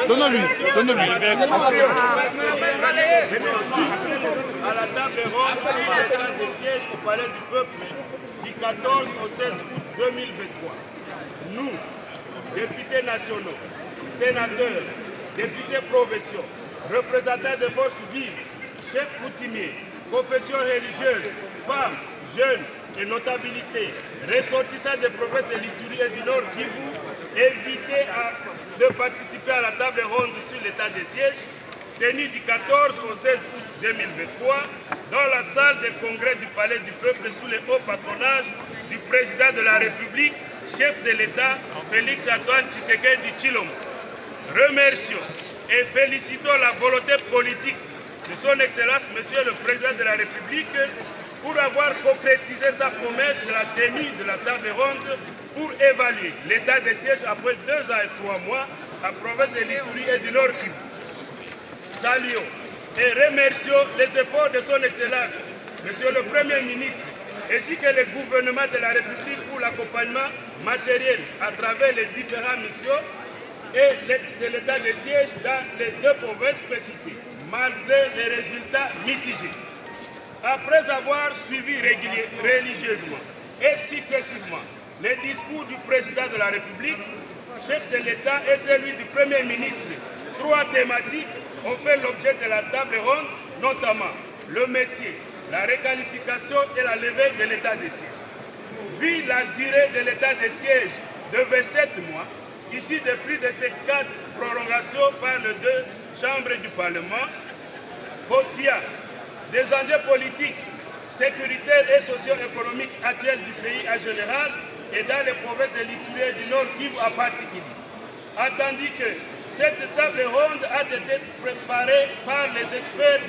Donne-lui. À la table ronde sur l'état de siège au Palais du Peuple du 14 au 16 août 2023. Nous, députés nationaux, sénateurs, députés provinciaux, représentants des forces vives, chefs coutumiers, confessions religieuses, femmes, jeunes et notabilités, ressortissants des provinces de l'Ituri et du Nord Kivu, invités de participer à la table ronde sur l'état de siège, tenue du 14 au 16 août 2023 dans la salle des congrès du Palais du Peuple sous le haut patronage du président de la République, chef de l'État, Félix-Antoine Tshisekedi Tshilombo. Remercions et félicitons la volonté politique de son Excellence, Monsieur le Président de la République, pour avoir concrétisé sa promesse de la tenue de la table ronde pour évaluer l'état de siège après 2 ans et 3 mois à province de l'Ituri et du Nord Kivu. Saluons et remercions les efforts de son Excellence, Monsieur le Premier ministre, ainsi que le gouvernement de la République pour l'accompagnement matériel à travers les différentes missions et de l'état de siège dans les 2 provinces précitées, malgré les résultats mitigés. Après avoir suivi religieusement et successivement les discours du président de la République, chef de l'État et celui du Premier ministre, 3 thématiques ont fait l'objet de la table ronde, notamment le métier, la requalification et la levée de l'état de siège. Vu la durée de l'état de siège de 27 mois, issu de plus de ces 4 prolongations par les 2 chambres du Parlement, conscient des enjeux politiques, sécuritaires et socio-économiques actuels du pays en général et dans les provinces de l'Ituri et du Nord Kivu en particulier. Attendu que cette table ronde a été préparée par les experts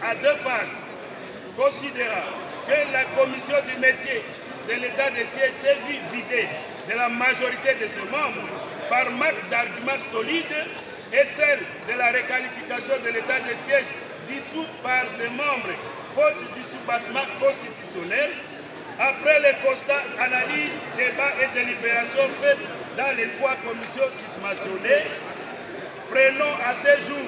à 2 phases, considérant que la commission du métier de l'état de siège s'est vue vidée de la majorité de ses membres par manque d'arguments solides et celle de la requalification de l'état de siège dissous par ses membres faute du soubassement constitutionnel, après les constats, analyses, débats et délibérations faits dans les 3 commissions susmentionnées, prenons à ce jour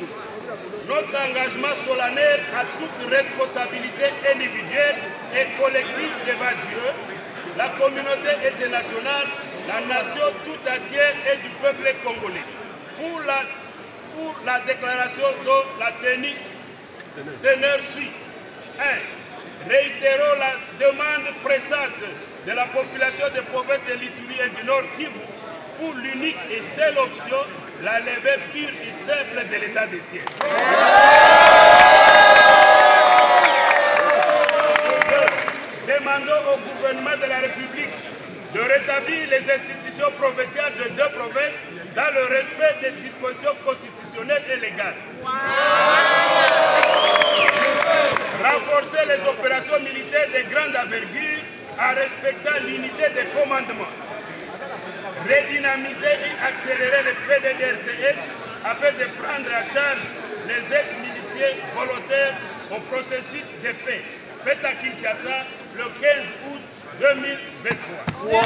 notre engagement solennel à toute responsabilité individuelle et collective devant Dieu, la communauté internationale, la nation tout entière et du peuple congolais. Pour la déclaration dont la teneur suit. 1. Réitérons la demande pressante de la population des provinces de l'Ituri et du Nord Kivu pour l'unique et seule option, la levée pure et simple de l'état de siège. 2. Demandons au gouvernement de la République de rétablir les institutions provinciales de 2 provinces dans le respect des dispositions constitutionnelles et légales. Renforcer les opérations militaires de grande envergure en respectant l'unité de commandement. Redynamiser et accélérer le PDDRCS afin de prendre en charge les ex-miliciens volontaires au processus de paix fait à Kinshasa le 15 août 2023.